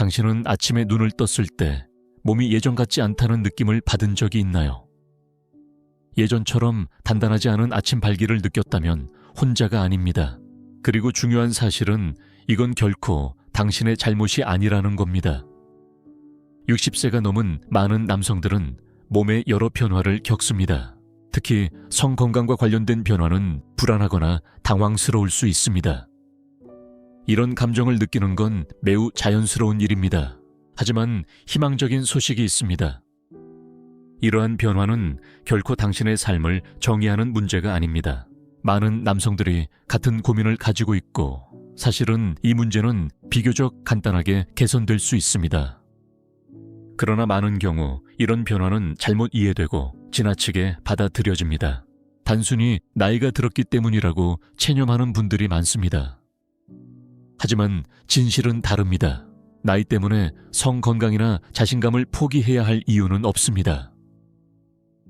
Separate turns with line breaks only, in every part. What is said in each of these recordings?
당신은 아침에 눈을 떴을 때 몸이 예전 같지 않다는 느낌을 받은 적이 있나요? 예전처럼 단단하지 않은 아침 발기를 느꼈다면 혼자가 아닙니다. 그리고 중요한 사실은 이건 결코 당신의 잘못이 아니라는 겁니다. 60세가 넘은 많은 남성들은 몸의 여러 변화를 겪습니다. 특히 성 건강과 관련된 변화는 불안하거나 당황스러울 수 있습니다. 이런 감정을 느끼는 건 매우 자연스러운 일입니다. 하지만 희망적인 소식이 있습니다. 이러한 변화는 결코 당신의 삶을 정의하는 문제가 아닙니다. 많은 남성들이 같은 고민을 가지고 있고 사실은 이 문제는 비교적 간단하게 개선될 수 있습니다. 그러나 많은 경우 이런 변화는 잘못 이해되고 지나치게 받아들여집니다. 단순히 나이가 들었기 때문이라고 체념하는 분들이 많습니다. 하지만 진실은 다릅니다. 나이 때문에 성 건강이나 자신감을 포기해야 할 이유는 없습니다.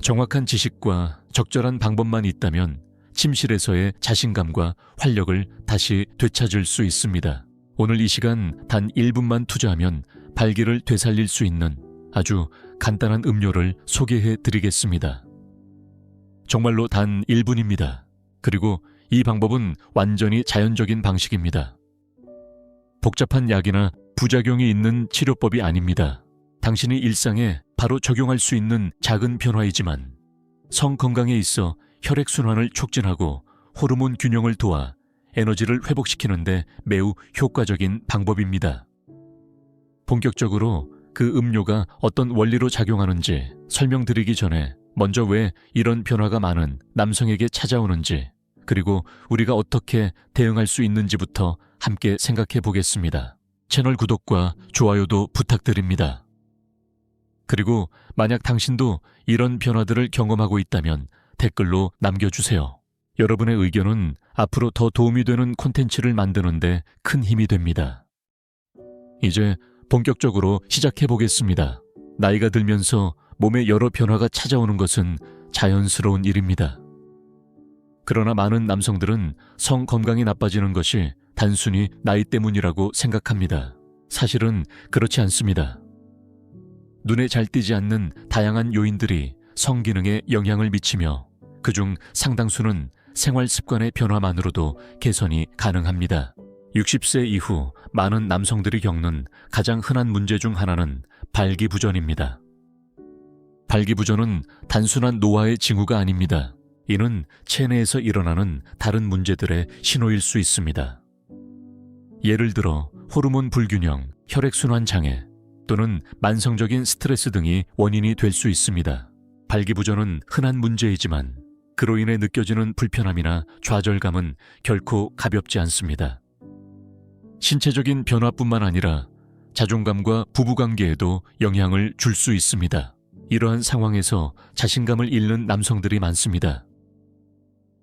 정확한 지식과 적절한 방법만 있다면 침실에서의 자신감과 활력을 다시 되찾을 수 있습니다. 오늘 이 시간 단 1분만 투자하면 발기를 되살릴 수 있는 아주 간단한 음료를 소개해 드리겠습니다. 정말로 단 1분입니다. 그리고 이 방법은 완전히 자연적인 방식입니다. 복잡한 약이나 부작용이 있는 치료법이 아닙니다. 당신이 일상에 바로 적용할 수 있는 작은 변화이지만 성 건강에 있어 혈액순환을 촉진하고 호르몬 균형을 도와 에너지를 회복시키는데 매우 효과적인 방법입니다. 본격적으로 그 음료가 어떤 원리로 작용하는지 설명드리기 전에 먼저 왜 이런 변화가 많은 남성에게 찾아오는지 그리고 우리가 어떻게 대응할 수 있는지부터 함께 생각해 보겠습니다. 채널 구독과 좋아요도 부탁드립니다. 그리고 만약 당신도 이런 변화들을 경험하고 있다면 댓글로 남겨주세요. 여러분의 의견은 앞으로 더 도움이 되는 콘텐츠를 만드는데 큰 힘이 됩니다. 이제 본격적으로 시작해 보겠습니다. 나이가 들면서 몸에 여러 변화가 찾아오는 것은 자연스러운 일입니다. 그러나 많은 남성들은 성 건강이 나빠지는 것이 단순히 나이 때문이라고 생각합니다. 사실은 그렇지 않습니다. 눈에 잘 띄지 않는 다양한 요인들이 성기능에 영향을 미치며 그중 상당수는 생활 습관의 변화만으로도 개선이 가능합니다. 60세 이후 많은 남성들이 겪는 가장 흔한 문제 중 하나는 발기부전입니다. 발기부전은 단순한 노화의 징후가 아닙니다. 이는 체내에서 일어나는 다른 문제들의 신호일 수 있습니다. 예를 들어 호르몬 불균형, 혈액순환 장애 또는 만성적인 스트레스 등이 원인이 될 수 있습니다. 발기부전은 흔한 문제이지만 그로 인해 느껴지는 불편함이나 좌절감은 결코 가볍지 않습니다. 신체적인 변화뿐만 아니라 자존감과 부부관계에도 영향을 줄 수 있습니다. 이러한 상황에서 자신감을 잃는 남성들이 많습니다.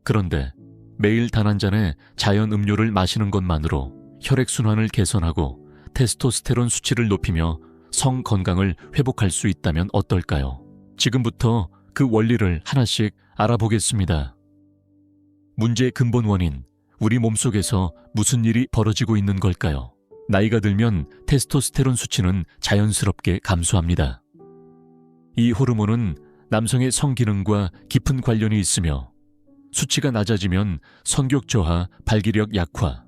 그런데 매일 단 한 잔의 자연 음료를 마시는 것만으로 혈액순환을 개선하고 테스토스테론 수치를 높이며 성 건강을 회복할 수 있다면 어떨까요? 지금부터 그 원리를 하나씩 알아보겠습니다. 문제의 근본 원인, 우리 몸속에서 무슨 일이 벌어지고 있는 걸까요? 나이가 들면 테스토스테론 수치는 자연스럽게 감소합니다. 이 호르몬은 남성의 성기능과 깊은 관련이 있으며 수치가 낮아지면 성욕 저하, 발기력 약화,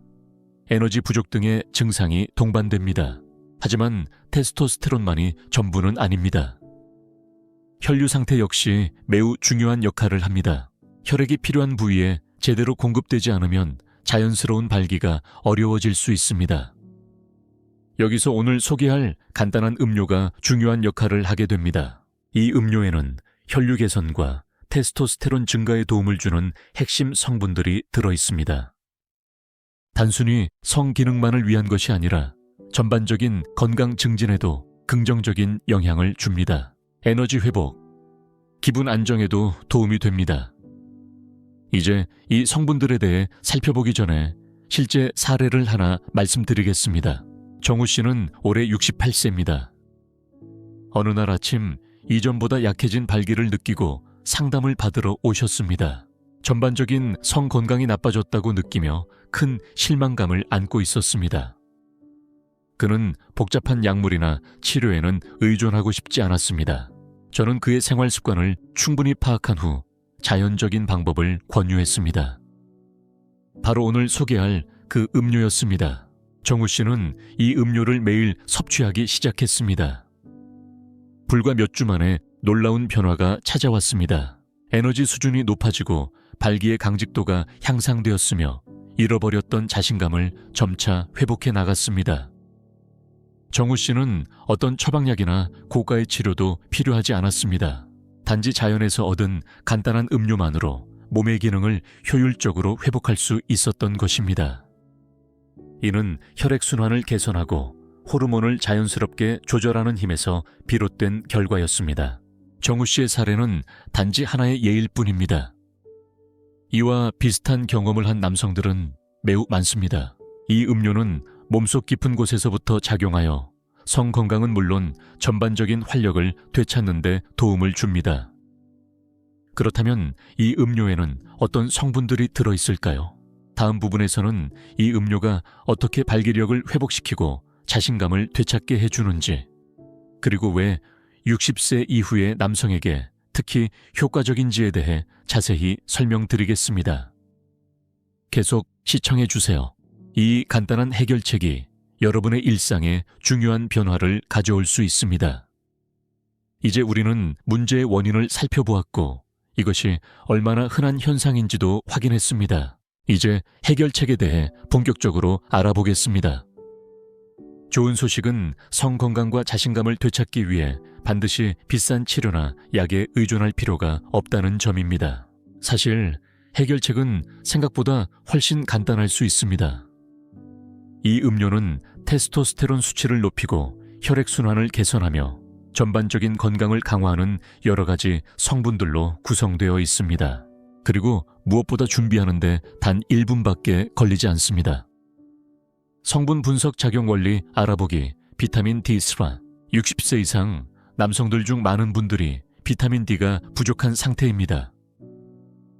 에너지 부족 등의 증상이 동반됩니다. 하지만 테스토스테론만이 전부는 아닙니다. 혈류 상태 역시 매우 중요한 역할을 합니다. 혈액이 필요한 부위에 제대로 공급되지 않으면 자연스러운 발기가 어려워질 수 있습니다. 여기서 오늘 소개할 간단한 음료가 중요한 역할을 하게 됩니다. 이 음료에는 혈류 개선과 테스토스테론 증가에 도움을 주는 핵심 성분들이 들어 있습니다. 단순히 성기능만을 위한 것이 아니라 전반적인 건강 증진에도 긍정적인 영향을 줍니다. 에너지 회복, 기분 안정에도 도움이 됩니다. 이제 이 성분들에 대해 살펴보기 전에 실제 사례를 하나 말씀드리겠습니다. 정우 씨는 올해 68세입니다. 어느 날 아침 이전보다 약해진 발기를 느끼고 상담을 받으러 오셨습니다. 전반적인 성 건강이 나빠졌다고 느끼며 큰 실망감을 안고 있었습니다. 그는 복잡한 약물이나 치료에는 의존하고 싶지 않았습니다. 저는 그의 생활 습관을 충분히 파악한 후 자연적인 방법을 권유했습니다. 바로 오늘 소개할 그 음료였습니다. 정우 씨는 이 음료를 매일 섭취하기 시작했습니다. 불과 몇 주 만에 놀라운 변화가 찾아왔습니다. 에너지 수준이 높아지고 발기의 강직도가 향상되었으며 잃어버렸던 자신감을 점차 회복해 나갔습니다. 정우 씨는 어떤 처방약이나 고가의 치료도 필요하지 않았습니다. 단지 자연에서 얻은 간단한 음료만으로 몸의 기능을 효율적으로 회복할 수 있었던 것입니다. 이는 혈액순환을 개선하고 호르몬을 자연스럽게 조절하는 힘에서 비롯된 결과였습니다. 정우 씨의 사례는 단지 하나의 예일 뿐입니다. 이와 비슷한 경험을 한 남성들은 매우 많습니다. 이 음료는 몸속 깊은 곳에서부터 작용하여 성 건강은 물론 전반적인 활력을 되찾는 데 도움을 줍니다. 그렇다면 이 음료에는 어떤 성분들이 들어있을까요? 다음 부분에서는 이 음료가 어떻게 발기력을 회복시키고 자신감을 되찾게 해주는지, 그리고 왜 60세 이후의 남성에게 특히 효과적인지에 대해 자세히 설명드리겠습니다. 계속 시청해주세요. 이 간단한 해결책이 여러분의 일상에 중요한 변화를 가져올 수 있습니다. 이제 우리는 문제의 원인을 살펴보았고 이것이 얼마나 흔한 현상인지도 확인했습니다. 이제 해결책에 대해 본격적으로 알아보겠습니다. 좋은 소식은 성건강과 자신감을 되찾기 위해 반드시 비싼 치료나 약에 의존할 필요가 없다는 점입니다. 사실 해결책은 생각보다 훨씬 간단할 수 있습니다. 이 음료는 테스토스테론 수치를 높이고 혈액순환을 개선하며 전반적인 건강을 강화하는 여러 가지 성분들로 구성되어 있습니다. 그리고 무엇보다 준비하는데 단 1분밖에 걸리지 않습니다. 성분 분석 작용 원리 알아보기 비타민 D3. 60세 이상 남성들 중 많은 분들이 비타민 D가 부족한 상태입니다.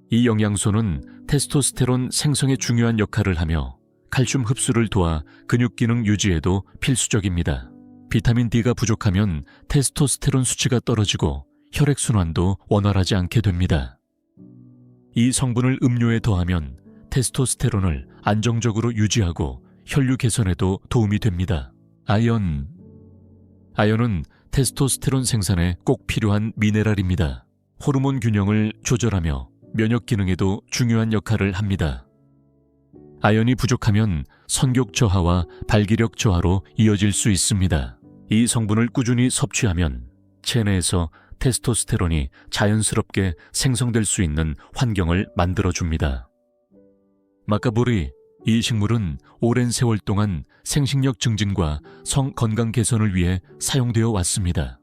이 영양소는 테스토스테론 생성에 중요한 역할을 하며 칼슘 흡수를 도와 근육 기능 유지에도 필수적입니다. 비타민 D가 부족하면 테스토스테론 수치가 떨어지고 혈액순환도 원활하지 않게 됩니다. 이 성분을 음료에 더하면 테스토스테론을 안정적으로 유지하고 혈류 개선에도 도움이 됩니다. 아연은 테스토스테론 생산에 꼭 필요한 미네랄입니다. 호르몬 균형을 조절하며 면역 기능에도 중요한 역할을 합니다. 아연이 부족하면 성욕 저하와 발기력 저하로 이어질 수 있습니다. 이 성분을 꾸준히 섭취하면 체내에서 테스토스테론이 자연스럽게 생성될 수 있는 환경을 만들어줍니다. 마카보리, 이 식물은 오랜 세월 동안 생식력 증진과 성 건강 개선을 위해 사용되어 왔습니다.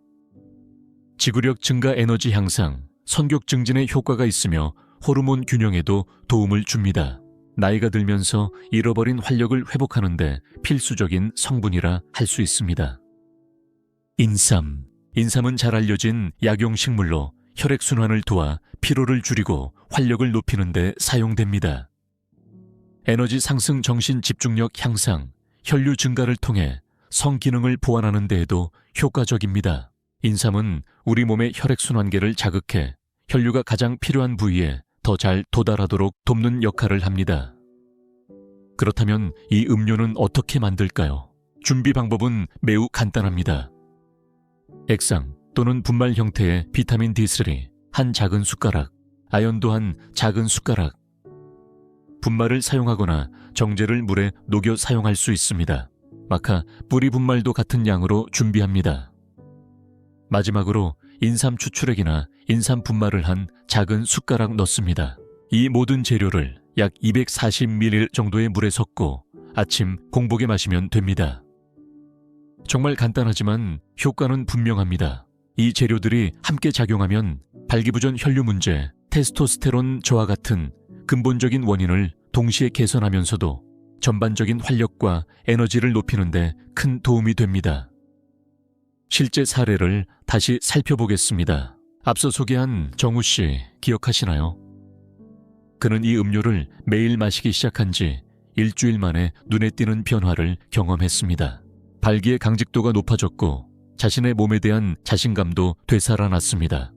지구력 증가 에너지 향상, 성욕 증진에 효과가 있으며 호르몬 균형에도 도움을 줍니다. 나이가 들면서 잃어버린 활력을 회복하는 데 필수적인 성분이라 할 수 있습니다. 인삼은 잘 알려진 약용식물로 혈액순환을 도와 피로를 줄이고 활력을 높이는 데 사용됩니다. 에너지 상승, 정신 집중력 향상, 혈류 증가를 통해 성기능을 보완하는 데에도 효과적입니다. 인삼은 우리 몸의 혈액순환계를 자극해 혈류가 가장 필요한 부위에 더 잘 도달하도록 돕는 역할을 합니다. 그렇다면 이 음료는 어떻게 만들까요? 준비 방법은 매우 간단합니다. 액상 또는 분말 형태의 비타민 D3 한 작은 숟가락, 아연도 한 작은 숟가락. 분말을 사용하거나 정제를 물에 녹여 사용할 수 있습니다. 마카, 뿌리 분말도 같은 양으로 준비합니다. 마지막으로 인삼 추출액이나 인삼 분말을 한 작은 숟가락 넣습니다. 이 모든 재료를 약 240ml 정도의 물에 섞고 아침 공복에 마시면 됩니다. 정말 간단하지만 효과는 분명합니다. 이 재료들이 함께 작용하면 발기부전 혈류 문제, 테스토스테론 저하 같은 근본적인 원인을 동시에 개선하면서도 전반적인 활력과 에너지를 높이는 데 큰 도움이 됩니다. 실제 사례를 다시 살펴보겠습니다. 앞서 소개한 정우 씨 기억하시나요? 그는 이 음료를 매일 마시기 시작한 지 일주일 만에 눈에 띄는 변화를 경험했습니다. 발기의 강직도가 높아졌고 자신의 몸에 대한 자신감도 되살아났습니다.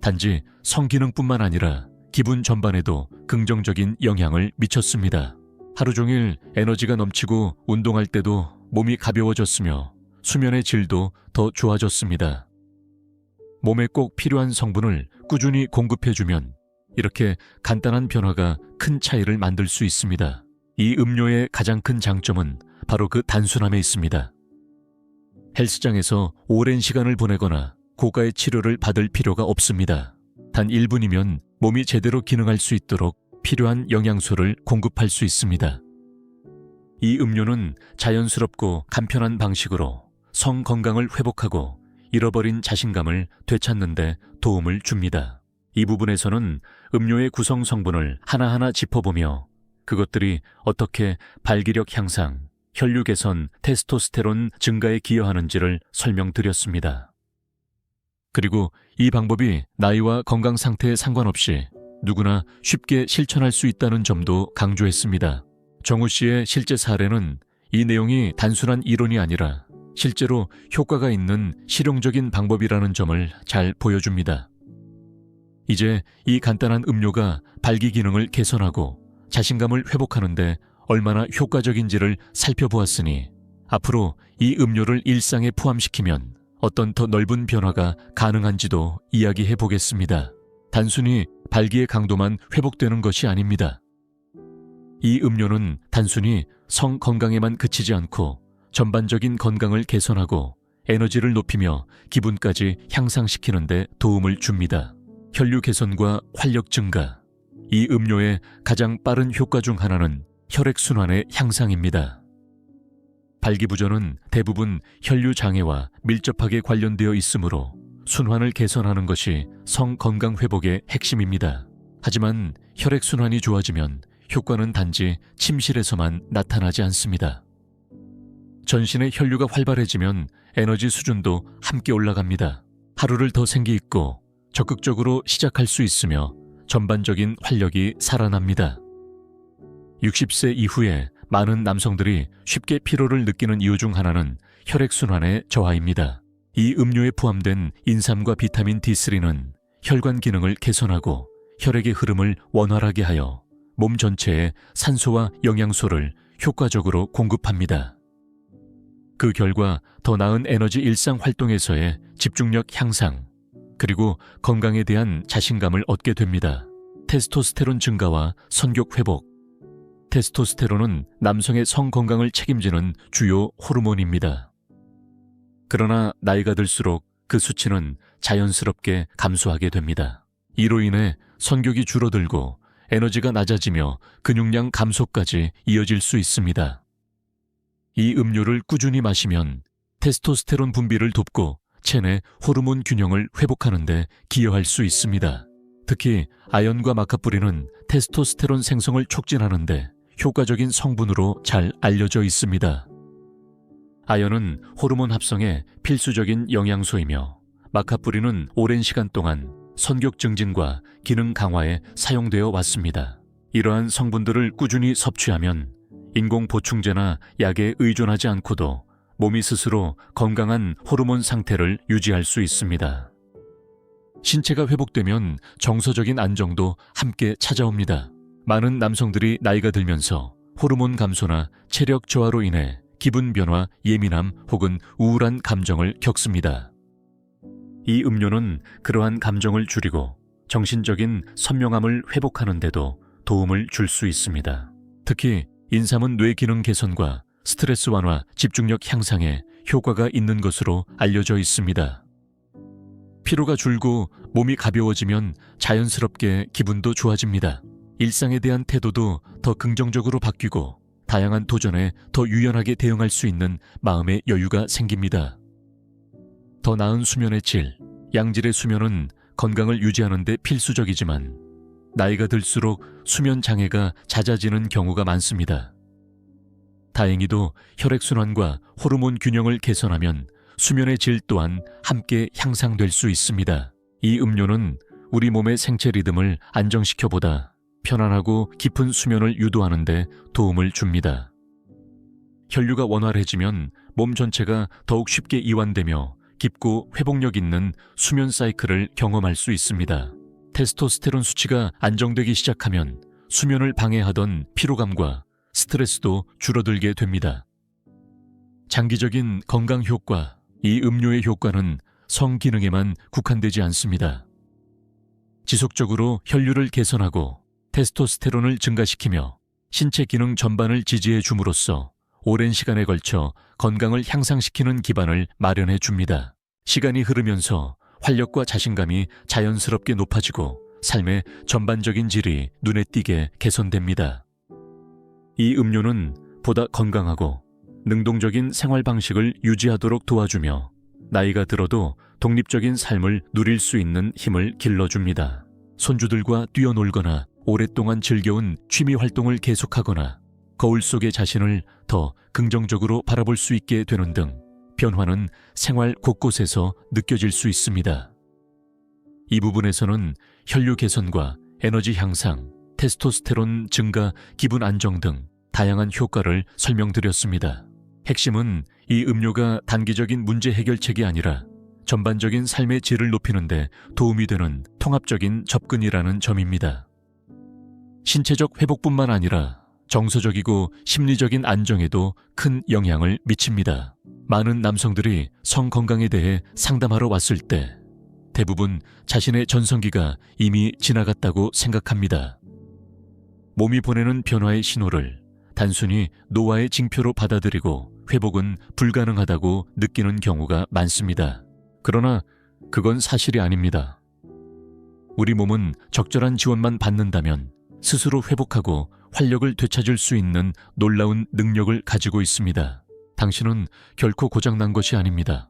단지 성기능뿐만 아니라 기분 전반에도 긍정적인 영향을 미쳤습니다. 하루 종일 에너지가 넘치고 운동할 때도 몸이 가벼워졌으며 수면의 질도 더 좋아졌습니다. 몸에 꼭 필요한 성분을 꾸준히 공급해주면 이렇게 간단한 변화가 큰 차이를 만들 수 있습니다. 이 음료의 가장 큰 장점은 바로 그 단순함에 있습니다. 헬스장에서 오랜 시간을 보내거나 고가의 치료를 받을 필요가 없습니다. 단 1분이면 몸이 제대로 기능할 수 있도록 필요한 영양소를 공급할 수 있습니다. 이 음료는 자연스럽고 간편한 방식으로 성 건강을 회복하고 잃어버린 자신감을 되찾는 데 도움을 줍니다. 이 부분에서는 음료의 구성 성분을 하나하나 짚어보며 그것들이 어떻게 발기력 향상, 혈류 개선, 테스토스테론 증가에 기여하는지를 설명드렸습니다. 그리고 이 방법이 나이와 건강 상태에 상관없이 누구나 쉽게 실천할 수 있다는 점도 강조했습니다. 정우 씨의 실제 사례는 이 내용이 단순한 이론이 아니라 실제로 효과가 있는 실용적인 방법이라는 점을 잘 보여줍니다. 이제 이 간단한 음료가 발기 기능을 개선하고 자신감을 회복하는 데 얼마나 효과적인지를 살펴보았으니 앞으로 이 음료를 일상에 포함시키면 어떤 더 넓은 변화가 가능한지도 이야기해 보겠습니다. 단순히 발기의 강도만 회복되는 것이 아닙니다. 이 음료는 단순히 성 건강에만 그치지 않고 전반적인 건강을 개선하고 에너지를 높이며 기분까지 향상시키는 데 도움을 줍니다. 혈류 개선과 활력 증가. 이 음료의 가장 빠른 효과 중 하나는 혈액순환의 향상입니다. 발기부전은 대부분 혈류 장애와 밀접하게 관련되어 있으므로 순환을 개선하는 것이 성 건강 회복의 핵심입니다. 하지만 혈액순환이 좋아지면 효과는 단지 침실에서만 나타나지 않습니다. 전신의 혈류가 활발해지면 에너지 수준도 함께 올라갑니다. 하루를 더 생기 있고 적극적으로 시작할 수 있으며 전반적인 활력이 살아납니다. 60세 이후에 많은 남성들이 쉽게 피로를 느끼는 이유 중 하나는 혈액순환의 저하입니다. 이 음료에 포함된 인삼과 비타민 D3는 혈관 기능을 개선하고 혈액의 흐름을 원활하게 하여 몸 전체에 산소와 영양소를 효과적으로 공급합니다. 그 결과 더 나은 에너지 일상 활동에서의 집중력 향상, 그리고 건강에 대한 자신감을 얻게 됩니다. 테스토스테론 증가와 성욕 회복. 테스토스테론은 남성의 성 건강을 책임지는 주요 호르몬입니다. 그러나 나이가 들수록 그 수치는 자연스럽게 감소하게 됩니다. 이로 인해 성욕이 줄어들고 에너지가 낮아지며 근육량 감소까지 이어질 수 있습니다. 이 음료를 꾸준히 마시면 테스토스테론 분비를 돕고 체내 호르몬 균형을 회복하는 데 기여할 수 있습니다. 특히 아연과 마카뿌리는 테스토스테론 생성을 촉진하는 데 효과적인 성분으로 잘 알려져 있습니다. 아연은 호르몬 합성에 필수적인 영양소이며 마카뿌리는 오랜 시간 동안 성욕 증진과 기능 강화에 사용되어 왔습니다. 이러한 성분들을 꾸준히 섭취하면 인공 보충제나 약에 의존하지 않고도 몸이 스스로 건강한 호르몬 상태를 유지할 수 있습니다. 신체가 회복되면 정서적인 안정도 함께 찾아옵니다. 많은 남성들이 나이가 들면서 호르몬 감소나 체력 저하로 인해 기분 변화, 예민함 혹은 우울한 감정을 겪습니다. 이 음료는 그러한 감정을 줄이고 정신적인 선명함을 회복하는 데도 도움을 줄 수 있습니다. 특히 인삼은 뇌 기능 개선과 스트레스 완화, 집중력 향상에 효과가 있는 것으로 알려져 있습니다. 피로가 줄고 몸이 가벼워지면 자연스럽게 기분도 좋아집니다. 일상에 대한 태도도 더 긍정적으로 바뀌고 다양한 도전에 더 유연하게 대응할 수 있는 마음의 여유가 생깁니다. 더 나은 수면의 질, 양질의 수면은 건강을 유지하는 데 필수적이지만 나이가 들수록 수면 장애가 잦아지는 경우가 많습니다. 다행히도 혈액순환과 호르몬 균형을 개선하면 수면의 질 또한 함께 향상될 수 있습니다. 이 음료는 우리 몸의 생체 리듬을 안정시켜보다 편안하고 깊은 수면을 유도하는 데 도움을 줍니다. 혈류가 원활해지면 몸 전체가 더욱 쉽게 이완되며 깊고 회복력 있는 수면 사이클을 경험할 수 있습니다. 테스토스테론 수치가 안정되기 시작하면 수면을 방해하던 피로감과 스트레스도 줄어들게 됩니다. 장기적인 건강 효과, 이 음료의 효과는 성기능에만 국한되지 않습니다. 지속적으로 혈류를 개선하고 테스토스테론을 증가시키며 신체 기능 전반을 지지해 줌으로써 오랜 시간에 걸쳐 건강을 향상시키는 기반을 마련해 줍니다. 시간이 흐르면서 활력과 자신감이 자연스럽게 높아지고 삶의 전반적인 질이 눈에 띄게 개선됩니다. 이 음료는 보다 건강하고 능동적인 생활 방식을 유지하도록 도와주며 나이가 들어도 독립적인 삶을 누릴 수 있는 힘을 길러줍니다. 손주들과 뛰어놀거나 오랫동안 즐겨온 취미 활동을 계속하거나 거울 속의 자신을 더 긍정적으로 바라볼 수 있게 되는 등 변화는 생활 곳곳에서 느껴질 수 있습니다. 이 부분에서는 혈류 개선과 에너지 향상, 테스토스테론 증가, 기분 안정 등 다양한 효과를 설명드렸습니다. 핵심은 이 음료가 단기적인 문제 해결책이 아니라 전반적인 삶의 질을 높이는 데 도움이 되는 통합적인 접근이라는 점입니다. 신체적 회복뿐만 아니라 정서적이고 심리적인 안정에도 큰 영향을 미칩니다. 많은 남성들이 성 건강에 대해 상담하러 왔을 때 대부분 자신의 전성기가 이미 지나갔다고 생각합니다. 몸이 보내는 변화의 신호를 단순히 노화의 징표로 받아들이고 회복은 불가능하다고 느끼는 경우가 많습니다. 그러나 그건 사실이 아닙니다. 우리 몸은 적절한 지원만 받는다면 스스로 회복하고 활력을 되찾을 수 있는 놀라운 능력을 가지고 있습니다. 당신은 결코 고장난 것이 아닙니다.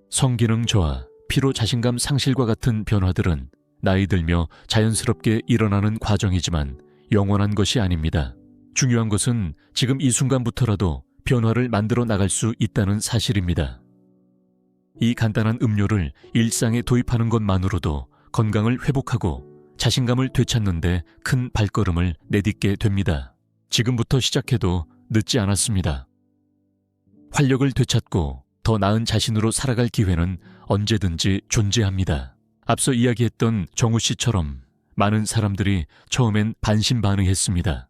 성기능 저하, 피로 자신감 상실과 같은 변화들은 나이 들며 자연스럽게 일어나는 과정이지만 영원한 것이 아닙니다. 중요한 것은 지금 이 순간부터라도 변화를 만들어 나갈 수 있다는 사실입니다. 이 간단한 음료를 일상에 도입하는 것만으로도 건강을 회복하고 자신감을 되찾는 데 큰 발걸음을 내딛게 됩니다. 지금부터 시작해도 늦지 않았습니다. 활력을 되찾고 더 나은 자신으로 살아갈 기회는 언제든지 존재합니다. 앞서 이야기했던 정우 씨처럼 많은 사람들이 처음엔 반신반의했습니다.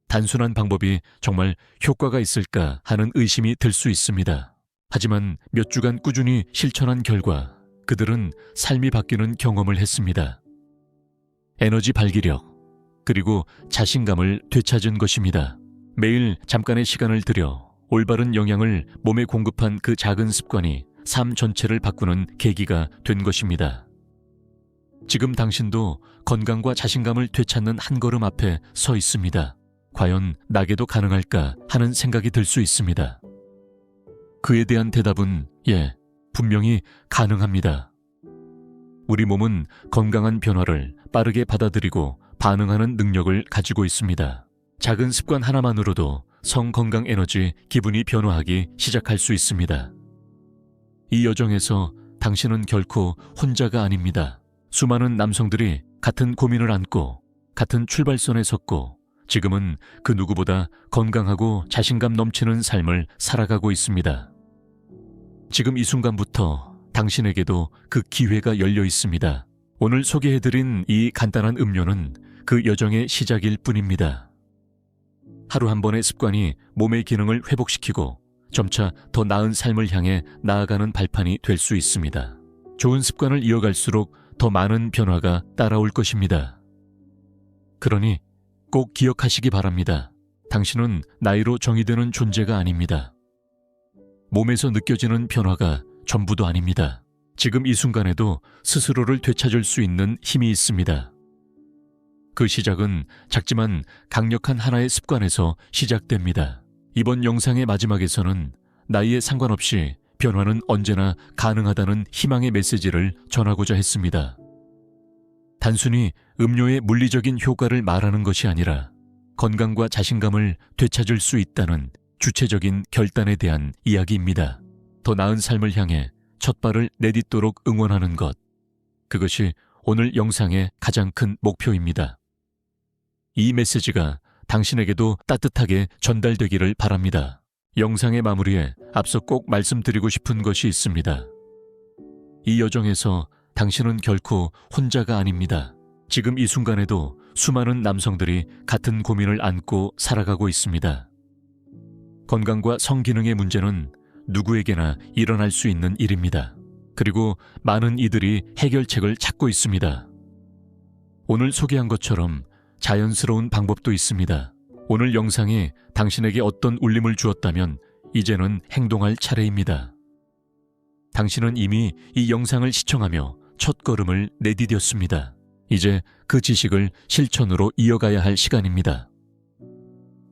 단순한 방법이 정말 효과가 있을까 하는 의심이 들 수 있습니다. 하지만 몇 주간 꾸준히 실천한 결과 그들은 삶이 바뀌는 경험을 했습니다. 에너지 발기력, 그리고 자신감을 되찾은 것입니다. 매일 잠깐의 시간을 들여 올바른 영양을 몸에 공급한 그 작은 습관이 삶 전체를 바꾸는 계기가 된 것입니다. 지금 당신도 건강과 자신감을 되찾는 한 걸음 앞에 서 있습니다. 과연 나게도 가능할까 하는 생각이 들 수 있습니다. 그에 대한 대답은 예, 분명히 가능합니다. 우리 몸은 건강한 변화를 빠르게 받아들이고 반응하는 능력을 가지고 있습니다. 작은 습관 하나만으로도 성건강 에너지, 기분이 변화하기 시작할 수 있습니다. 이 여정에서 당신은 결코 혼자가 아닙니다. 수많은 남성들이 같은 고민을 안고 같은 출발선에 섰고 지금은 그 누구보다 건강하고 자신감 넘치는 삶을 살아가고 있습니다. 지금 이 순간부터 당신에게도 그 기회가 열려 있습니다. 오늘 소개해드린 이 간단한 음료는 그 여정의 시작일 뿐입니다. 하루 한 번의 습관이 몸의 기능을 회복시키고 점차 더 나은 삶을 향해 나아가는 발판이 될 수 있습니다. 좋은 습관을 이어갈수록 더 많은 변화가 따라올 것입니다. 그러니 꼭 기억하시기 바랍니다. 당신은 나이로 정의되는 존재가 아닙니다. 몸에서 느껴지는 변화가 전부도 아닙니다. 지금 이 순간에도 스스로를 되찾을 수 있는 힘이 있습니다. 그 시작은 작지만 강력한 하나의 습관에서 시작됩니다. 이번 영상의 마지막에서는 나이에 상관없이 변화는 언제나 가능하다는 희망의 메시지를 전하고자 했습니다. 단순히 음료의 물리적인 효과를 말하는 것이 아니라 건강과 자신감을 되찾을 수 있다는 주체적인 결단에 대한 이야기입니다. 더 나은 삶을 향해 첫 발을 내딛도록 응원하는 것. 그것이 오늘 영상의 가장 큰 목표입니다. 이 메시지가 당신에게도 따뜻하게 전달되기를 바랍니다. 영상의 마무리에 앞서 꼭 말씀드리고 싶은 것이 있습니다. 이 여정에서 당신은 결코 혼자가 아닙니다. 지금 이 순간에도 수많은 남성들이 같은 고민을 안고 살아가고 있습니다. 건강과 성기능의 문제는 누구에게나 일어날 수 있는 일입니다. 그리고 많은 이들이 해결책을 찾고 있습니다. 오늘 소개한 것처럼 자연스러운 방법도 있습니다. 오늘 영상이 당신에게 어떤 울림을 주었다면 이제는 행동할 차례입니다. 당신은 이미 이 영상을 시청하며 첫걸음을 내디뎠습니다. 이제 그 지식을 실천으로 이어가야 할 시간입니다.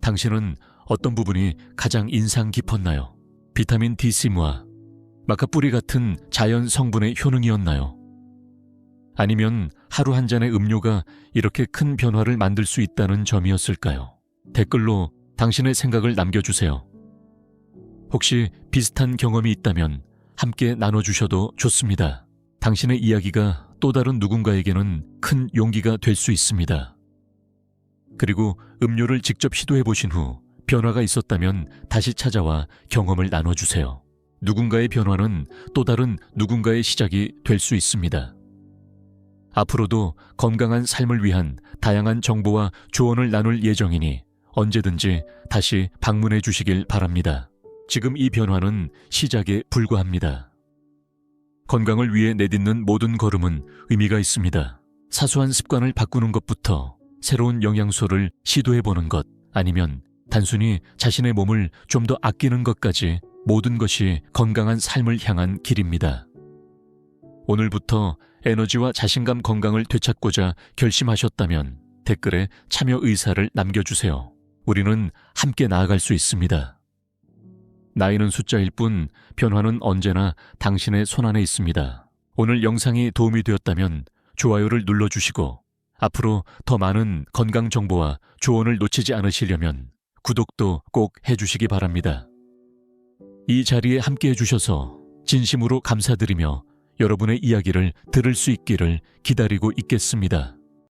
당신은 어떤 부분이 가장 인상 깊었나요? 비타민 D3와 마카 뿌리 같은 자연 성분의 효능이었나요? 아니면 하루 한 잔의 음료가 이렇게 큰 변화를 만들 수 있다는 점이었을까요? 댓글로 당신의 생각을 남겨주세요. 혹시 비슷한 경험이 있다면 함께 나눠주셔도 좋습니다. 당신의 이야기가 또 다른 누군가에게는 큰 용기가 될 수 있습니다. 그리고 음료를 직접 시도해보신 후 변화가 있었다면 다시 찾아와 경험을 나눠주세요. 누군가의 변화는 또 다른 누군가의 시작이 될 수 있습니다. 앞으로도 건강한 삶을 위한 다양한 정보와 조언을 나눌 예정이니 언제든지 다시 방문해 주시길 바랍니다. 지금 이 변화는 시작에 불과합니다. 건강을 위해 내딛는 모든 걸음은 의미가 있습니다. 사소한 습관을 바꾸는 것부터 새로운 영양소를 시도해보는 것, 아니면 단순히 자신의 몸을 좀 더 아끼는 것까지 모든 것이 건강한 삶을 향한 길입니다. 오늘부터 에너지와 자신감 건강을 되찾고자 결심하셨다면 댓글에 참여 의사를 남겨주세요. 우리는 함께 나아갈 수 있습니다. 나이는 숫자일 뿐 변화는 언제나 당신의 손안에 있습니다. 오늘 영상이 도움이 되었다면 좋아요를 눌러주시고 앞으로 더 많은 건강 정보와 조언을 놓치지 않으시려면 구독도 꼭 해주시기 바랍니다. 이 자리에 함께 해주셔서 진심으로 감사드리며 여러분의 이야기를 들을 수 있기를 기다리고 있겠습니다.